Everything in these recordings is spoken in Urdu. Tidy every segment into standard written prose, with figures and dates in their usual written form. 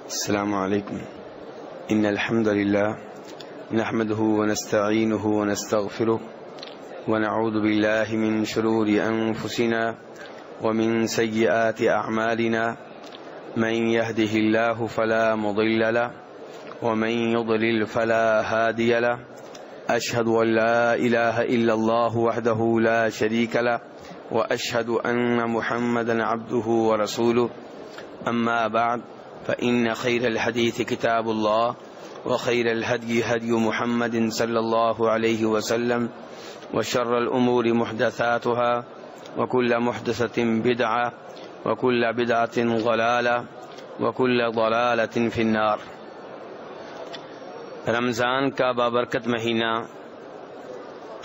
السلام علیکم. ان الحمد للہ نحمده ونستعینه ونستغفره ونعوذ باللہ من شرور انفسنا ومن سیئات اعمالنا من يهده الله فلا مضل له ومن يضلل فلا هادي له. اشهد ان لا اله الا الله وحده لا شريك له واشهد ان محمدا عبده ورسوله. اما بعد فإن خير الحديث كتاب الله وخير الهدي هدي محمد صلى الله عليه وسلم وشر الأمور محدثاتها وكل محدثة بدعة وكل بدعة ضلالة وكل ضلالة في النار. رمضان کا بابرکت مہینہ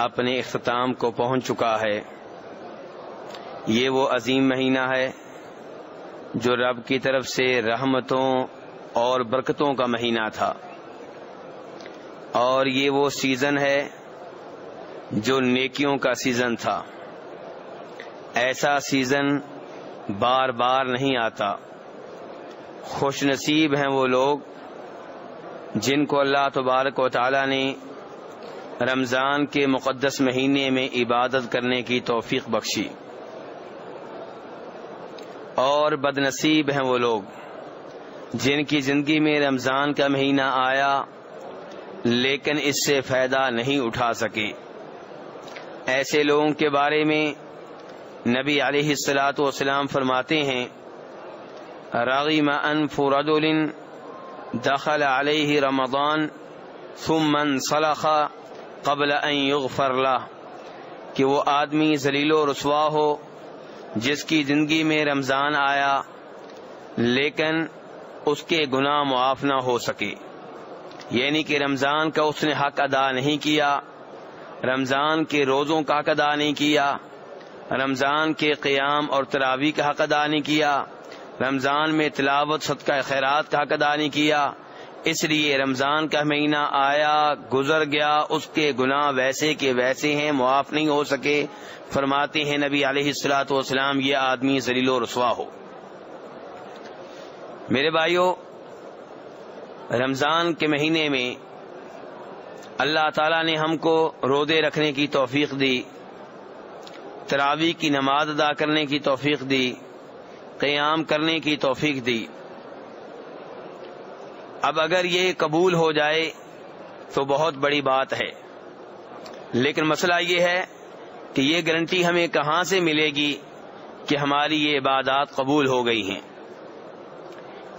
اپنے اختتام کو پہنچ چکا ہے. یہ وہ عظیم مہینہ ہے جو رب کی طرف سے رحمتوں اور برکتوں کا مہینہ تھا، اور یہ وہ سیزن ہے جو نیکیوں کا سیزن تھا. ایسا سیزن بار بار نہیں آتا. خوش نصیب ہیں وہ لوگ جن کو اللہ تبارک و تعالی نے رمضان کے مقدس مہینے میں عبادت کرنے کی توفیق بخشی، اور بد نصیب ہیں وہ لوگ جن کی زندگی میں رمضان کا مہینہ آیا لیکن اس سے فائدہ نہیں اٹھا سکے. ایسے لوگوں کے بارے میں نبی علیہ الصلاۃ والسلام فرماتے ہیں: رغم انف رجل دخل علیہ رمضان ثم انسلخ قبل ان یغفر له، کہ وہ آدمی ذلیل و رسوا ہو جس کی زندگی میں رمضان آیا لیکن اس کے گناہ معاف نہ ہو سکے. یعنی کہ رمضان کا اس نے حق ادا نہیں کیا، رمضان کے روزوں کا حق ادا نہیں کیا، رمضان کے قیام اور تراویح کا حق ادا نہیں کیا، رمضان میں تلاوت صدقہ خیرات کا حق ادا نہیں کیا. اس لیے رمضان کا مہینہ آیا گزر گیا، اس کے گناہ ویسے کے ویسے ہیں، معاف نہیں ہو سکے. فرماتے ہیں نبی علیہ الصلوۃ والسلام یہ آدمی ذلیل و رسوا ہو. میرے بھائیو، رمضان کے مہینے میں اللہ تعالیٰ نے ہم کو روزے رکھنے کی توفیق دی، تراویح کی نماز ادا کرنے کی توفیق دی، قیام کرنے کی توفیق دی. اب اگر یہ قبول ہو جائے تو بہت بڑی بات ہے، لیکن مسئلہ یہ ہے کہ یہ گارنٹی ہمیں کہاں سے ملے گی کہ ہماری یہ عبادات قبول ہو گئی ہیں؟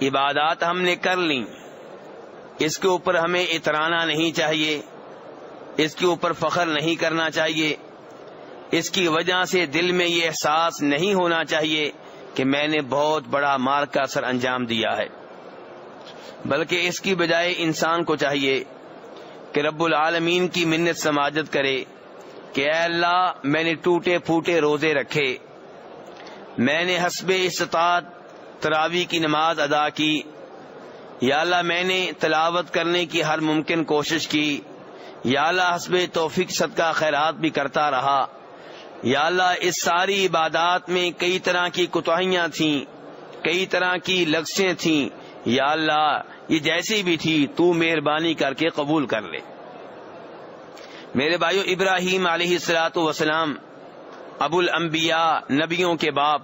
عبادات ہم نے کر لیں، اس کے اوپر ہمیں اترانا نہیں چاہیے، اس کے اوپر فخر نہیں کرنا چاہیے، اس کی وجہ سے دل میں یہ احساس نہیں ہونا چاہیے کہ میں نے بہت بڑا مار کا سر انجام دیا ہے. بلکہ اس کی بجائے انسان کو چاہیے کہ رب العالمین کی منت سماجت کرے کہ اے اللہ، میں نے ٹوٹے پھوٹے روزے رکھے، میں نے حسب استطاعت تراویح کی نماز ادا کی، یا اللہ میں نے تلاوت کرنے کی ہر ممکن کوشش کی، یا اللہ حسب توفیق صدقہ خیرات بھی کرتا رہا. یا اللہ اس ساری عبادات میں کئی طرح کی کوتاہیاں تھیں، کئی طرح کی لغزشیں تھیں، یا اللہ یہ جیسی بھی تھی تو مہربانی کر کے قبول کر لے. میرے بھائیو، ابراہیم علیہ الصلوۃ والسلام ابو الانبیاء، نبیوں کے باپ،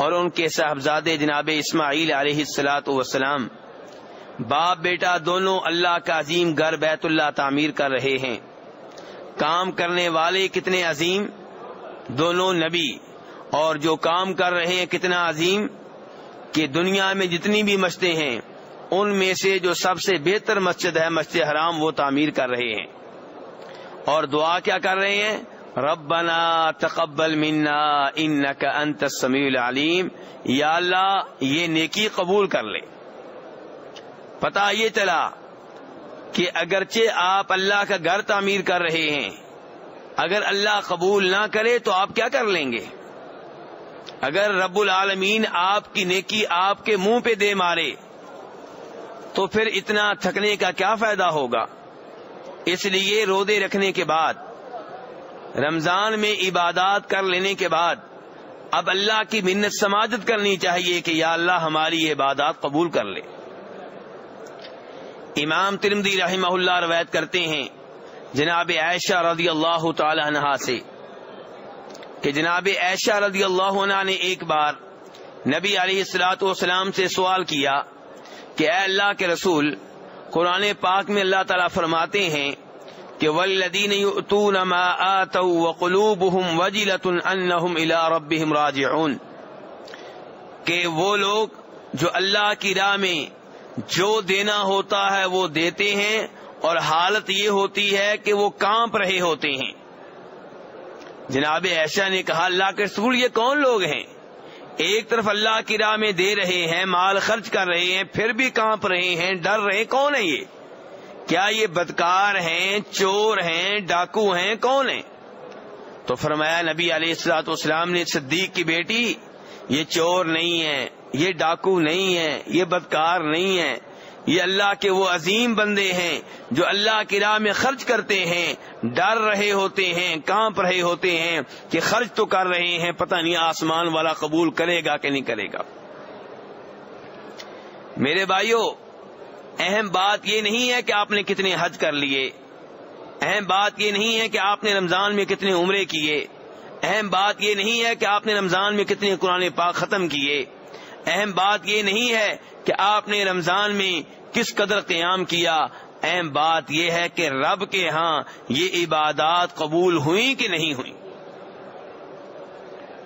اور ان کے صاحبزادے جناب اسماعیل علیہ الصلوۃ والسلام، باپ بیٹا دونوں اللہ کا عظیم گھر بیت اللہ تعمیر کر رہے ہیں. کام کرنے والے کتنے عظیم، دونوں نبی، اور جو کام کر رہے ہیں کتنا عظیم کہ دنیا میں جتنی بھی مسجدیں ہیں ان میں سے جو سب سے بہتر مسجد ہے مسجد حرام، وہ تعمیر کر رہے ہیں. اور دعا کیا کر رہے ہیں؟ ربنا تقبل منا انک انت السمیع العلیم، یا اللہ یہ نیکی قبول کر لے. پتہ یہ چلا کہ اگرچہ آپ اللہ کا گھر تعمیر کر رہے ہیں، اگر اللہ قبول نہ کرے تو آپ کیا کر لیں گے؟ اگر رب العالمین آپ کی نیکی آپ کے منہ پہ دے مارے تو پھر اتنا تھکنے کا کیا فائدہ ہوگا؟ اس لیے روزے رکھنے کے بعد، رمضان میں عبادات کر لینے کے بعد اب اللہ کی منت سماجت کرنی چاہیے کہ یا اللہ ہماری یہ عبادات قبول کر لے. امام ترمذی رحمہ اللہ روایت کرتے ہیں جناب عائشہ رضی اللہ تعالی عنہا سے کہ جناب عائشہ رضی اللہ عنہ نے ایک بار نبی علیہ الصلوۃ والسلام سے سوال کیا کہ اے اللہ کے رسول، قرآن پاک میں اللہ تعالیٰ فرماتے ہیں کہ والذین یؤتون ما آتوا وقلوبهم وجلۃ انہم الی ربہم راجعون، کہ وہ لوگ جو اللہ کی راہ میں جو دینا ہوتا ہے وہ دیتے ہیں اور حالت یہ ہوتی ہے کہ وہ کانپ رہے ہوتے ہیں۔ جناب عائشہ نے کہا اللہ کے رسول یہ کون لوگ ہیں؟ ایک طرف اللہ کی راہ میں دے رہے ہیں، مال خرچ کر رہے ہیں، پھر بھی کانپ رہے ہیں، ڈر رہے، کون ہے یہ؟ کیا یہ بدکار ہیں، چور ہیں، ڈاکو ہیں، کون ہیں؟ تو فرمایا نبی علیہ الصلوۃ والسلام نے صدیق کی بیٹی یہ چور نہیں ہے، یہ ڈاکو نہیں ہے، یہ بدکار نہیں ہے، یہ اللہ کے وہ عظیم بندے ہیں جو اللہ کی راہ میں خرچ کرتے ہیں، ڈر رہے ہوتے ہیں، کانپ رہے ہوتے ہیں کہ خرچ تو کر رہے ہیں، پتہ نہیں آسمان والا قبول کرے گا کہ نہیں کرے گا۔ میرے بھائیوں، اہم بات یہ نہیں ہے کہ آپ نے کتنے حج کر لیے، اہم بات یہ نہیں ہے کہ آپ نے رمضان میں کتنے عمرے کیے، اہم بات یہ نہیں ہے کہ آپ نے رمضان میں کتنے قرآن پاک ختم کیے، اہم بات یہ نہیں ہے کہ آپ نے رمضان میں کس قدر قیام کیا، اہم بات یہ ہے کہ رب کے ہاں یہ عبادات قبول ہوئیں کہ نہیں ہوئیں۔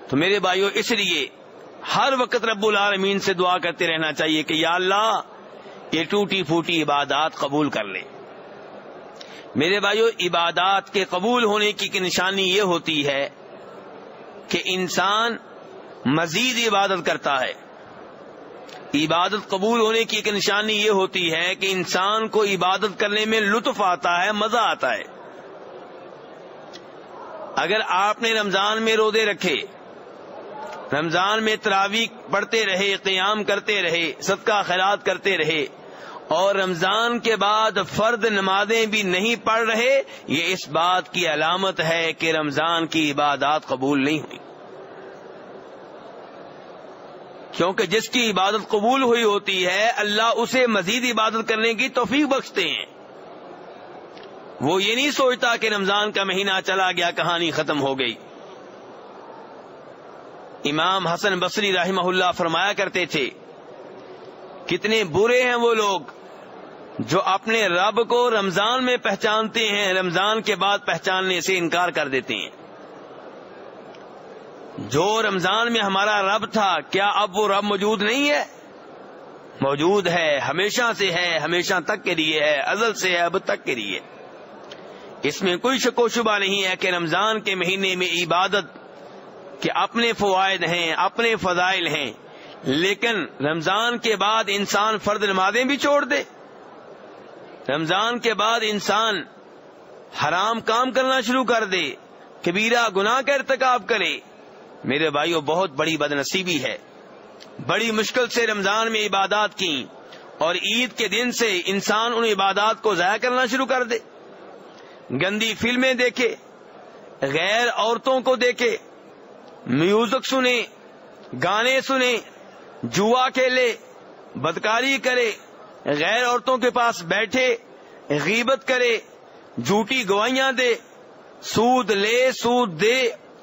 تو میرے بھائیوں، اس لیے ہر وقت رب العالمین سے دعا کرتے رہنا چاہیے کہ یا اللہ یہ ٹوٹی پھوٹی عبادات قبول کر لے۔ میرے بھائیوں، عبادات کے قبول ہونے کی نشانی یہ ہوتی ہے کہ انسان مزید عبادت کرتا ہے۔ عبادت قبول ہونے کی ایک نشانی یہ ہوتی ہے کہ انسان کو عبادت کرنے میں لطف آتا ہے، مزہ آتا ہے۔ اگر آپ نے رمضان میں روزے رکھے، رمضان میں تراویح پڑھتے رہے، قیام کرتے رہے، صدقہ خیرات کرتے رہے، اور رمضان کے بعد فرض نمازیں بھی نہیں پڑھ رہے، یہ اس بات کی علامت ہے کہ رمضان کی عبادات قبول نہیں ہوئی۔ کیونکہ جس کی عبادت قبول ہوئی ہوتی ہے اللہ اسے مزید عبادت کرنے کی توفیق بخشتے ہیں۔ وہ یہ نہیں سوچتا کہ رمضان کا مہینہ چلا گیا، کہانی ختم ہو گئی۔ امام حسن بصری رحمہ اللہ فرمایا کرتے تھے کتنے برے ہیں وہ لوگ جو اپنے رب کو رمضان میں پہچانتے ہیں، رمضان کے بعد پہچاننے سے انکار کر دیتے ہیں۔ جو رمضان میں ہمارا رب تھا، کیا اب وہ رب موجود نہیں ہے؟ موجود ہے، ہمیشہ سے ہے، ہمیشہ تک کے لیے ہے، ازل سے ہے، اب تک کے لیے۔ اس میں کوئی شک و شبہ نہیں ہے کہ رمضان کے مہینے میں عبادت کے اپنے فوائد ہیں، اپنے فضائل ہیں، لیکن رمضان کے بعد انسان فرض نمازیں بھی چھوڑ دے، رمضان کے بعد انسان حرام کام کرنا شروع کر دے، کبیرہ گناہ کا ارتکاب کرے، میرے بھائیوں بہت بڑی بدنصیبی ہے۔ بڑی مشکل سے رمضان میں عبادات کی اور عید کے دن سے انسان ان عبادات کو ضائع کرنا شروع کر دے، گندی فلمیں دیکھے، غیر عورتوں کو دیکھے، میوزک سنے، گانے سنے، جوا کھیلے، بدکاری کرے، غیر عورتوں کے پاس بیٹھے، غیبت کرے، جھوٹی گواہیاں دے، سود لے، سود دے،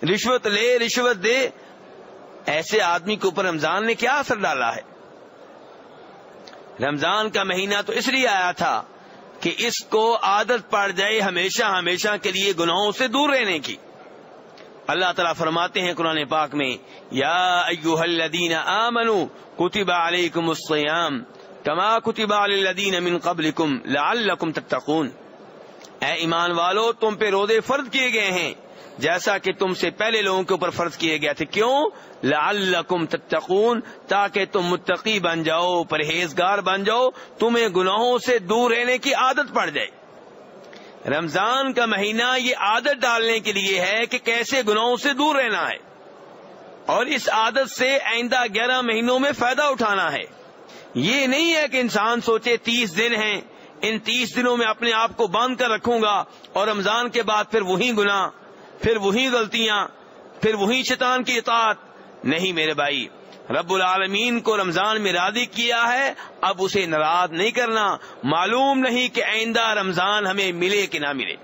رشوت لے، رشوت دے۔ ایسے آدمی کے اوپر رمضان نے کیا اثر ڈالا ہے؟ رمضان کا مہینہ تو اس لیے آیا تھا کہ اس کو عادت پڑ جائے ہمیشہ ہمیشہ کے لیے گناہوں سے دور رہنے کی۔ اللہ تعالیٰ فرماتے ہیں قرآن پاک میں، یا ایھا الذین آمنوا کتب علیکم الصیام کما کتب علی الذین من قبلکم لعلکم تتقون، اے ایمان والو تم پہ روزے فرض کیے گئے ہیں جیسا کہ تم سے پہلے لوگوں کے اوپر فرض کیے گئے تھے۔ کیوں؟ لعلکم تتقون، تاکہ تم متقی بن جاؤ، پرہیزگار بن جاؤ، تمہیں گناہوں سے دور رہنے کی عادت پڑ جائے۔ رمضان کا مہینہ یہ عادت ڈالنے کے لیے ہے کہ کیسے گناہوں سے دور رہنا ہے، اور اس عادت سے آئندہ 11 مہینوں میں فائدہ اٹھانا ہے۔ یہ نہیں ہے کہ انسان سوچے 30 دن ہیں، ان 30 دنوں میں اپنے آپ کو باندھ کر رکھوں گا اور رمضان کے بعد پھر وہی گناہ، پھر وہی غلطیاں، پھر وہی شیطان کی اطاعت۔ نہیں میرے بھائی، رب العالمین کو رمضان میں راضی کیا ہے، اب اسے ناراض نہیں کرنا. معلوم نہیں کہ آئندہ رمضان ہمیں ملے کہ نہ ملے.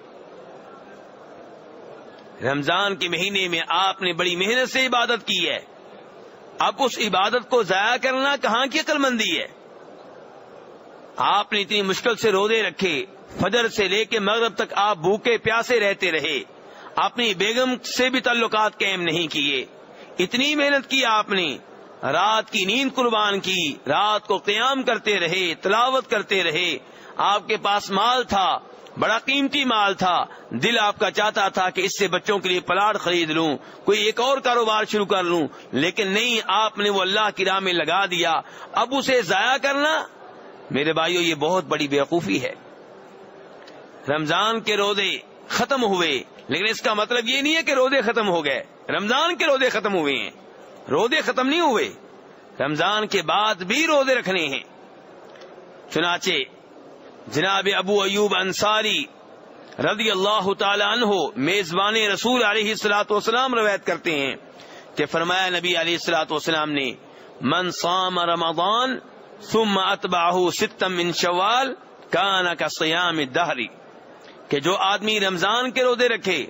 رمضان کے مہینے میں آپ نے بڑی محنت سے عبادت کی ہے، اب اس عبادت کو ضائع کرنا کہاں کی عقل مندی ہے؟ آپ نے اتنی مشکل سے روزے رکھے، فجر سے لے کے مغرب تک آپ بھوکے پیاسے رہتے رہے، اپنی بیگم سے بھی تعلقات قائم نہیں کیے، اتنی محنت کی آپ نے، رات کی نیند قربان کی، رات کو قیام کرتے رہے، تلاوت کرتے رہے، آپ کے پاس مال تھا، بڑا قیمتی مال تھا، دل آپ کا چاہتا تھا کہ اس سے بچوں کے لیے پلاٹ خرید لوں، کوئی ایک اور کاروبار شروع کر لوں، لیکن نہیں، آپ نے وہ اللہ کی راہ میں لگا دیا. اب اسے ضائع کرنا میرے بھائیو یہ بہت بڑی بیوقوفی ہے. رمضان کے روزے ختم ہوئے، لیکن اس کا مطلب یہ نہیں ہے کہ روزے ختم ہو گئے. رمضان کے روزے ختم ہوئے ہیں، روزے ختم نہیں ہوئے، رمضان کے بعد بھی روزے رکھنے ہیں. چنانچہ جناب ابو ایوب انصاری رضی اللہ تعالی عنہ میزبان رسول علیہ الصلوۃ والسلام روایت کرتے ہیں کہ فرمایا نبی علیہ الصلوۃ والسلام نے، من صام رمضان ثم اتبعہ ستا من شوال کان کصیام الدہر، کہ جو آدمی رمضان کے روزے رکھے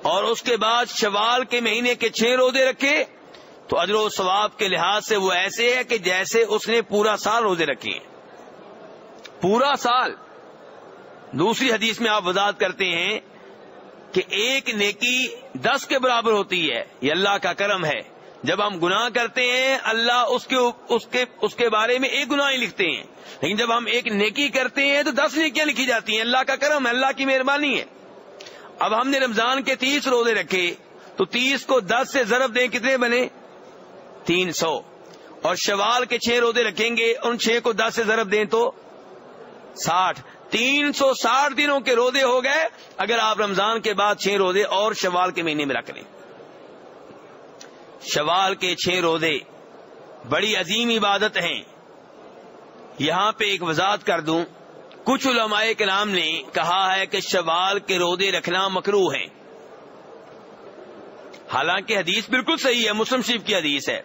اور اس کے بعد شوال کے مہینے کے 6 روزے رکھے تو اجر و ثواب کے لحاظ سے وہ ایسے ہے کہ جیسے اس نے پورا سال روزے رکھے ہیں، پورا سال. دوسری حدیث میں آپ وضاحت کرتے ہیں کہ ایک نیکی 10 کے برابر ہوتی ہے. یہ اللہ کا کرم ہے. جب ہم گناہ کرتے ہیں اللہ اس کے بارے میں ایک گناہ ہی لکھتے ہیں، لیکن جب ہم ایک نیکی کرتے ہیں تو 10 نیکیاں لکھی جاتی ہیں. اللہ کا کرم ہے، اللہ کی مہربانی ہے. اب ہم نے رمضان کے 30 روزے رکھے تو 30 کو 10 سے ضرب دیں کتنے بنے؟ 300. اور شوال کے 6 روزے رکھیں گے، ان 6 کو 10 سے ضرب دیں تو 60. 360 دنوں کے روزے ہو گئے اگر آپ رمضان کے بعد 6 روزے اور شوال کے مہینے میں رکھ لیں. شوال کے 6 روزے بڑی عظیم عبادت ہیں. یہاں پہ ایک وضاحت کر دوں، کچھ علماء کرام نے کہا ہے کہ شوال کے روزے رکھنا مکروہ ہیں. حالانکہ حدیث بالکل صحیح ہے، مسلم شریف کی حدیث ہے،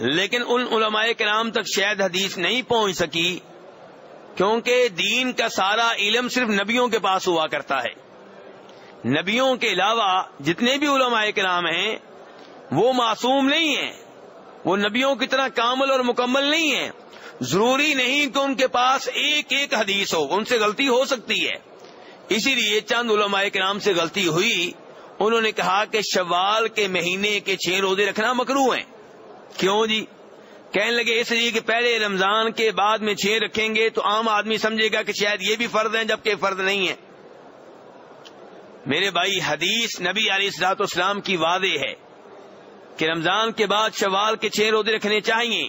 لیکن ان علماء کرام تک شاید حدیث نہیں پہنچ سکی، کیونکہ دین کا سارا علم صرف نبیوں کے پاس ہوا کرتا ہے. نبیوں کے علاوہ جتنے بھی علماء کرام ہیں وہ معصوم نہیں ہیں، وہ نبیوں کی طرح کامل اور مکمل نہیں ہیں. ضروری نہیں کہ ان کے پاس ایک ایک حدیث ہو، ان سے غلطی ہو سکتی ہے. اسی لیے چند علماء کرام سے غلطی ہوئی، انہوں نے کہا کہ شوال کے مہینے کے 6 روزے رکھنا مکروہ ہیں. کیوں جی؟ کہنے لگے اس لیے کہ پہلے رمضان کے بعد میں 6 رکھیں گے تو عام آدمی سمجھے گا کہ شاید یہ بھی فرض ہیں جبکہ فرض نہیں ہے. میرے بھائی حدیث نبی علیہ الصلوۃ والسلام کی واضح ہے کہ رمضان کے بعد شوال کے 6 روزے رکھنے چاہیے،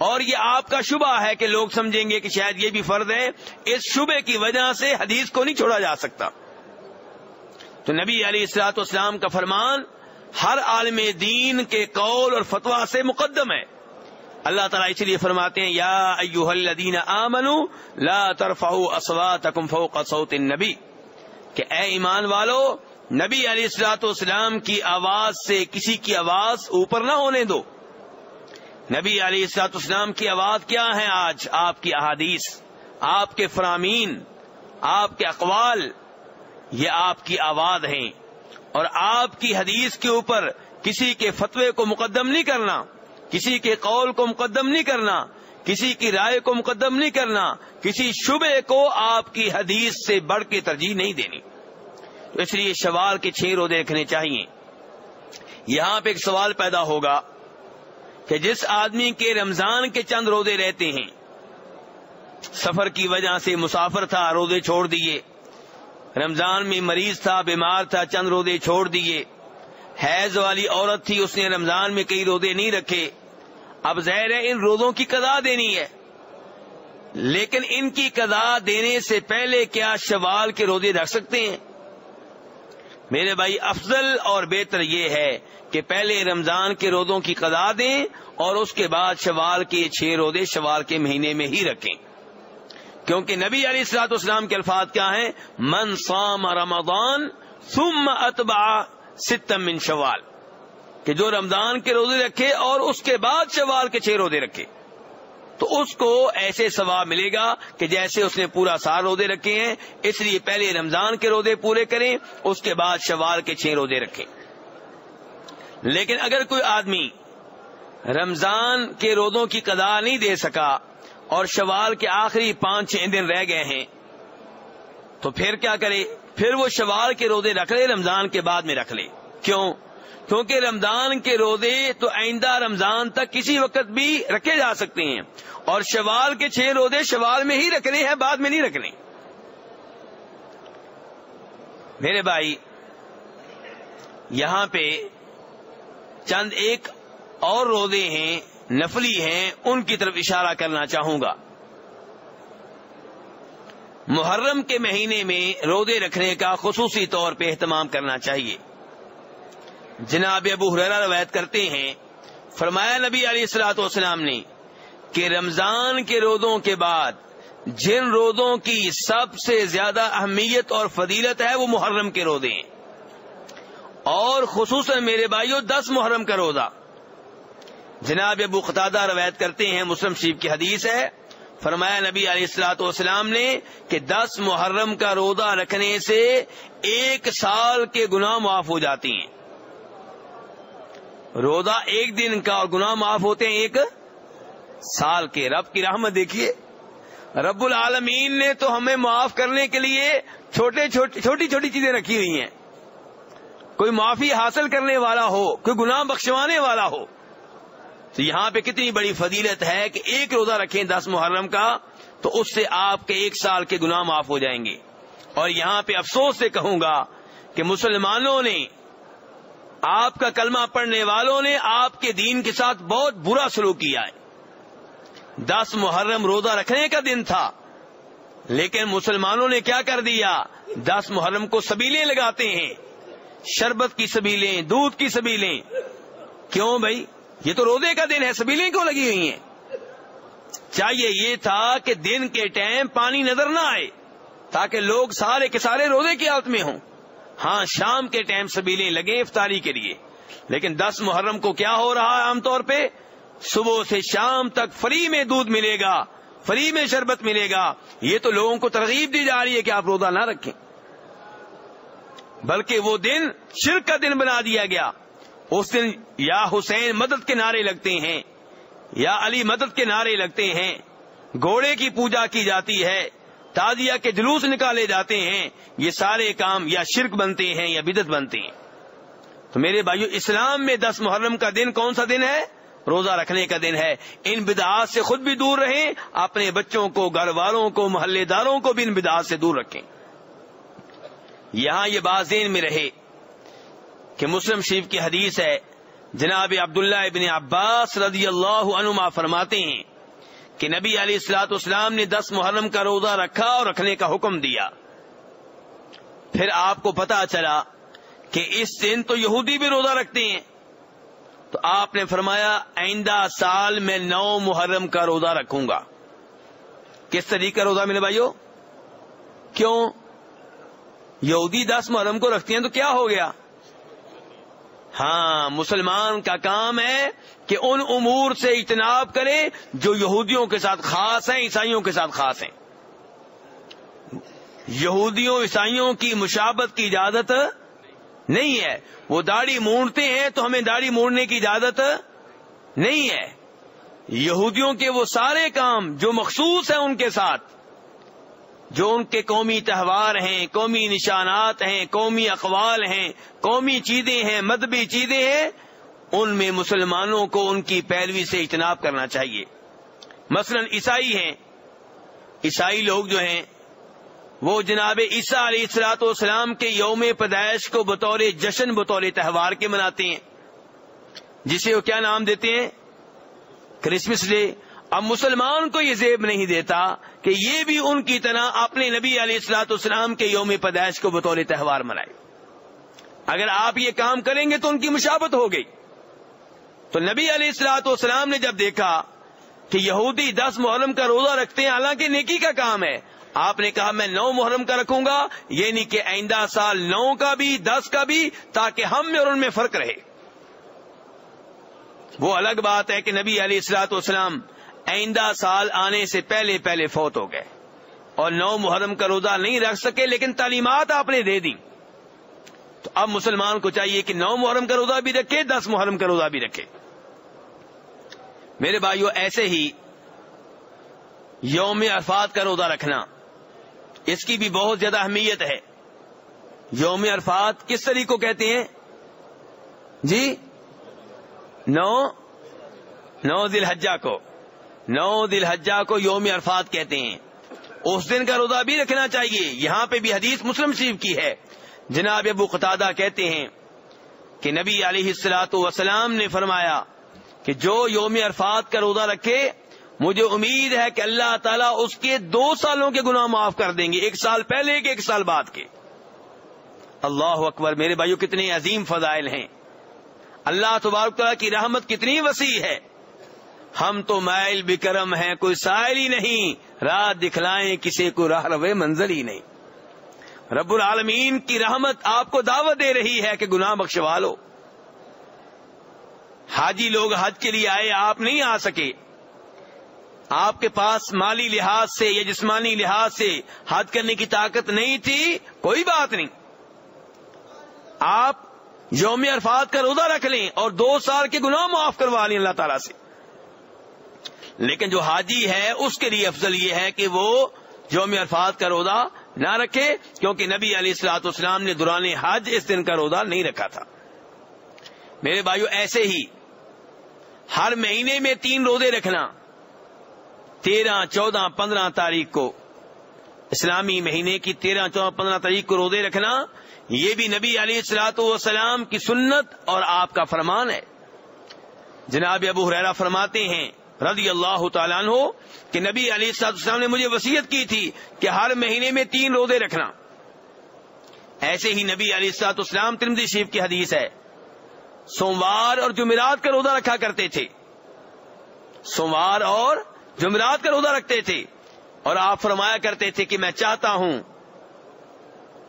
اور یہ آپ کا شبہ ہے کہ لوگ سمجھیں گے کہ شاید یہ بھی فرض ہے. اس شبے کی وجہ سے حدیث کو نہیں چھوڑا جا سکتا. تو نبی علیہ الصلوۃ والسلام کا فرمان ہر عالم دین کے قول اور فتویٰ سے مقدم ہے. اللہ تعالیٰ اس لیے فرماتے ہیں یا ایھا الذین آمنوا لا ترفعوا اصواتکم فوق صوت النبی، کہ اے ایمان والو نبی علیہ الصلوۃ والسلام کی آواز سے کسی کی آواز اوپر نہ ہونے دو. نبی علیہ الصلوۃ والسلام کی آواز کیا ہے؟ آج آپ کی احادیث، آپ کے فرامین، آپ کے اقوال، یہ آپ کی آواز ہیں. اور آپ کی حدیث کے اوپر کسی کے فتوے کو مقدم نہیں کرنا، کسی کے قول کو مقدم نہیں کرنا، کسی کی رائے کو مقدم نہیں کرنا، کسی شبے کو آپ کی حدیث سے بڑھ کے ترجیح نہیں دینی. تو اس لیے شوال کے 6 روزے رکھنے چاہیے. یہاں پہ ایک سوال پیدا ہوگا کہ جس آدمی کے رمضان کے چند روزے رہتے ہیں، سفر کی وجہ سے مسافر تھا، روزے چھوڑ دیے، رمضان میں مریض تھا، بیمار تھا، چند روزے چھوڑ دیے، حیض والی عورت تھی، اس نے رمضان میں کئی روزے نہیں رکھے. اب ظاہر ہے ان روزوں کی قضا دینی ہے، لیکن ان کی قضا دینے سے پہلے کیا شوال کے روزے رکھ سکتے ہیں؟ میرے بھائی افضل اور بہتر یہ ہے کہ پہلے رمضان کے روزوں کی قضا دیں اور اس کے بعد شوال کے 6 روزے شوال کے مہینے میں ہی رکھیں، کیونکہ نبی علیہ الصلوۃ والسلام کے الفاظ کیا ہیں؟ من صام رمضان ثم اتبع ستا من شوال، کہ جو رمضان کے روزے رکھے اور اس کے بعد شوال کے 6 روزے رکھے تو اس کو ایسے ثواب ملے گا کہ جیسے اس نے پورا سال روزے رکھے ہیں. اس لیے پہلے رمضان کے روزے پورے کریں, اس کے بعد شوال کے 6 روزے رکھیں. لیکن اگر کوئی آدمی رمضان کے روزوں کی قضا نہیں دے سکا اور شوال کے آخری 5-6 دن رہ گئے ہیں تو پھر کیا کرے؟ پھر وہ شوال کے روزے رکھ لے, رمضان کے بعد میں رکھ لے. کیوں؟ کیونکہ رمضان کے روزے تو آئندہ رمضان تک کسی وقت بھی رکھے جا سکتے ہیں, اور شوال کے 6 روزے شوال میں ہی رکھنے ہیں, بعد میں نہیں رکھنے. میرے بھائی یہاں پہ چند ایک اور روزے ہیں نفلی ہیں, ان کی طرف اشارہ کرنا چاہوں گا. محرم کے مہینے میں روزے رکھنے کا خصوصی طور پہ اہتمام کرنا چاہیے. جناب ابو ہریرہ روایت کرتے ہیں, فرمایا نبی علیہ الصلوۃ والسلام نے کہ رمضان کے روزوں کے بعد جن روزوں کی سب سے زیادہ اہمیت اور فضیلت ہے وہ محرم کے روزے ہیں, اور خصوصاً میرے بھائیوں 10 محرم کا روزہ. جناب ابو قتادہ روایت کرتے ہیں, مسلم شریف کی حدیث ہے, فرمایا نبی علیہ الصلوۃ والسلام نے کہ 10 محرم کا روزہ رکھنے سے 1 سال کے گناہ معاف ہو جاتی ہیں. روزہ 1 دن کا اور گناہ معاف ہوتے ہیں 1 سال کے. رب کی رحمت دیکھیے, رب العالمین نے تو ہمیں معاف کرنے کے لیے چھوٹی چھوٹی چیزیں رکھی ہوئی ہیں. کوئی معافی حاصل کرنے والا ہو, کوئی گناہ بخشوانے والا ہو, تو یہاں پہ کتنی بڑی فضیلت ہے کہ 1 روزہ رکھیں 10 محرم کا, تو اس سے آپ کے 1 سال کے گناہ معاف ہو جائیں گے. اور یہاں پہ افسوس سے کہوں گا کہ مسلمانوں نے, آپ کا کلمہ پڑھنے والوں نے آپ کے دین کے ساتھ بہت برا سلوک کیا ہے. 10 محرم روزہ رکھنے کا دن تھا, لیکن مسلمانوں نے کیا کر دیا؟ 10 محرم کو سبیلیں لگاتے ہیں, شربت کی سبیلیں, دودھ کی سبیلیں. کیوں بھائی؟ یہ تو روزے کا دن ہے, سبیلیں کیوں لگی ہوئی ہیں؟ چاہیے یہ تھا کہ دن کے ٹائم پانی نظر نہ آئے تاکہ لوگ سارے کے سارے روزے کی حالت میں ہوں. ہاں شام کے ٹائم سبیلیں لگیں افطاری کے لیے, لیکن 10 محرم کو کیا ہو رہا ہے عام طور پہ؟ صبح سے شام تک فری میں دودھ ملے گا, فری میں شربت ملے گا. یہ تو لوگوں کو ترغیب دی جا رہی ہے کہ آپ روزہ نہ رکھیں, بلکہ وہ دن شرک کا دن بنا دیا گیا. اس دن یا حسین مدد کے نعرے لگتے ہیں, یا علی مدد کے نعرے لگتے ہیں, گھوڑے کی پوجا کی جاتی ہے, تعزیہ کے جلوس نکالے جاتے ہیں. یہ سارے کام یا شرک بنتے ہیں یا بدعت بنتے ہیں. تو میرے بھائیو, اسلام میں 10 محرم کا دن کون سا دن ہے؟ روزہ رکھنے کا دن ہے. ان بدعات سے خود بھی دور رہیں, اپنے بچوں کو, گھر والوں کو, محلے داروں کو بھی ان بدعات سے دور رکھیں. یہاں یہ بات ذہن میں رہے کہ مسلم شریف کی حدیث ہے, جناب عبداللہ ابن عباس رضی اللہ عنہما فرماتے ہیں کہ نبی علیہ الصلوۃ والسلام نے 10 محرم کا روزہ رکھا اور رکھنے کا حکم دیا. پھر آپ کو پتا چلا کہ اس دن تو یہودی بھی روزہ رکھتے ہیں, تو آپ نے فرمایا آئندہ سال میں 9 محرم کا روزہ رکھوں گا. کس طریقے کا روزہ میرے بھائیو؟ کیوں؟ یہودی 10 محرم کو رکھتے ہیں تو کیا ہو گیا؟ ہاں, مسلمان کا کام ہے کہ ان امور سے اجتناب کرے جو یہودیوں کے ساتھ خاص ہیں, عیسائیوں کے ساتھ خاص ہیں. یہودیوں عیسائیوں کی مشابہت کی اجازت نہیں ہے. وہ داڑھی مونڈتے ہیں تو ہمیں داڑھی مونڈنے کی اجازت نہیں ہے. یہودیوں کے وہ سارے کام جو مخصوص ہیں ان کے ساتھ, جو ان کے قومی تہوار ہیں, قومی نشانات ہیں, قومی اقوال ہیں, قومی چیزیں ہیں, مذہبی چیزیں ہیں, ان میں مسلمانوں کو ان کی پیروی سے اجتناب کرنا چاہیے. مثلا عیسائی ہیں, عیسائی لوگ جو ہیں وہ جناب عیسیٰ علیہ الصلوۃ والسلام کے یوم پیدائش کو بطور جشن, بطور تہوار کے مناتے ہیں, جسے وہ کیا نام دیتے ہیں؟ Christmas day. اب مسلمان کو یہ زیب نہیں دیتا کہ یہ بھی ان کی طرح اپنے نبی علیہ الصلوۃ والسلام کے یوم پیدائش کو بطور تہوار منائے. اگر آپ یہ کام کریں گے تو ان کی مشابہت ہو گئی. تو نبی علیہ الصلوۃ والسلام نے جب دیکھا کہ یہودی 10 محرم کا روزہ رکھتے ہیں, حالانکہ نیکی کا کام ہے, آپ نے کہا میں 9 محرم کا رکھوں گا, یہ نہیں کہ آئندہ سال 9 کا بھی 10 کا بھی, تاکہ ہم میں اور ان میں فرق رہے. وہ الگ بات ہے کہ نبی علیہ الصلوۃ والسلام آئندہ سال آنے سے پہلے پہلے فوت ہو گئے اور 9 محرم کا روزہ نہیں رکھ سکے، لیکن تعلیمات آپ نے دے دی. تو اب مسلمان کو چاہیے کہ 9 محرم کا روزہ بھی رکھے، 10 محرم کا روزہ بھی رکھے. میرے بھائیو، ایسے ہی یوم عرفات کا روزہ رکھنا، اس کی بھی بہت زیادہ اہمیت ہے. یوم عرفات کس طریق کو کہتے ہیں جی؟ 9 ذی الحجہ کو، 9 ذی الحجہ کو یوم عرفات کہتے ہیں. اس دن کا روزہ بھی رکھنا چاہیے. یہاں پہ بھی حدیث مسلم شریف کی ہے. جناب ابو قتادہ کہتے ہیں کہ نبی علیہ الصلوۃ والسلام نے فرمایا کہ جو یوم عرفات کا روزہ رکھے، مجھے امید ہے کہ اللہ تعالیٰ اس کے 2 سالوں کے گناہ معاف کر دیں گے، 1 سال پہلے کے 1 سال بعد کے. اللہ اکبر. میرے بھائیو، کتنے عظیم فضائل ہیں. اللہ تبارک تعالیٰ کی رحمت کتنی وسیع ہے. ہم تو مائل بکرم ہیں، کوئی سائل ہی نہیں، راہ دکھلائیں کسی کو راہ روے منزل ہی نہیں. رب العالمین کی رحمت آپ کو دعوت دے رہی ہے کہ گناہ بخشوا لو. حاجی لوگ حج کے لیے آئے، آپ نہیں آ سکے، آپ کے پاس مالی لحاظ سے یا جسمانی لحاظ سے حج کرنے کی طاقت نہیں تھی، کوئی بات نہیں، آپ یوم عرفات کا روزہ رکھ لیں اور 2 سال کے گناہ معاف کروا لیں اللہ تعالیٰ سے. لیکن جو حاجی ہے اس کے لیے افضل یہ ہے کہ وہ یوم عرفات کا روزہ نہ رکھے، کیونکہ نبی علیہ الصلوۃ والسلام نے دوران حج اس دن کا روزہ نہیں رکھا تھا. میرے بھائیو، ایسے ہی ہر مہینے میں 3 روزے رکھنا، 13، 14، 15 تاریخ کو، اسلامی مہینے کی 13، 14، 15 تاریخ کو روزے رکھنا، یہ بھی نبی علیہ الصلوۃ والسلام کی سنت اور آپ کا فرمان ہے. جناب ابو ہریرہ فرماتے ہیں رضی اللہ تعالیٰ عنہ کہ نبی علیہ الصلوۃ والسلام نے مجھے وصیت کی تھی کہ ہر مہینے میں 3 روزے رکھنا. ایسے ہی نبی علیہ الصلوۃ والسلام، ترمذی شریف کی حدیث ہے، سوموار اور جمعرات کا روزہ رکھا کرتے تھے. سوموار اور جمعرات کا روزہ رکھتے تھے اور آپ فرمایا کرتے تھے کہ میں چاہتا ہوں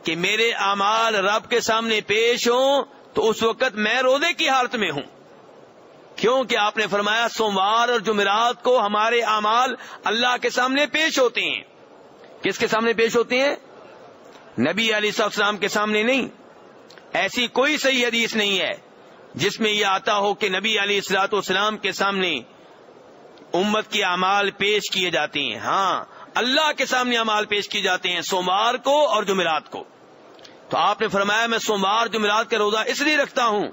کہ میرے اعمال رب کے سامنے پیش ہوں تو اس وقت میں روزے کی حالت میں ہوں. کیونکہ آپ نے فرمایا سوموار اور جمعرات کو ہمارے اعمال اللہ کے سامنے پیش ہوتے ہیں. کس کے سامنے پیش ہوتے ہیں؟ نبی علیہ السلام کے سامنے نہیں. ایسی کوئی صحیح حدیث نہیں ہے جس میں یہ آتا ہو کہ نبی علیہ الصلوۃ والسلام کے سامنے امت کے اعمال پیش کیے جاتے ہیں. ہاں، اللہ کے سامنے اعمال پیش کیے جاتے ہیں سوموار کو اور جمعرات کو. تو آپ نے فرمایا میں سوموار جمعرات کا روزہ اس لیے رکھتا ہوں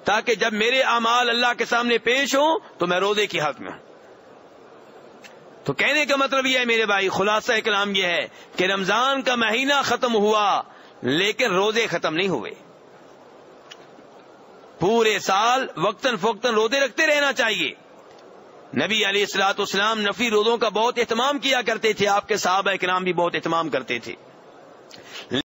تاکہ جب میرے اعمال اللہ کے سامنے پیش ہوں تو میں روزے کی حالت میں ہوں. تو کہنے کا مطلب یہ ہے میرے بھائی، خلاصہ کلام یہ ہے کہ رمضان کا مہینہ ختم ہوا لیکن روزے ختم نہیں ہوئے. پورے سال وقتاً فوقتاً روزے رکھتے رہنا چاہیے. نبی علیہ الصلوۃ والسلام نفلی روزوں کا بہت اہتمام کیا کرتے تھے، آپ کے صحابہ کرام بھی بہت اہتمام کرتے تھے.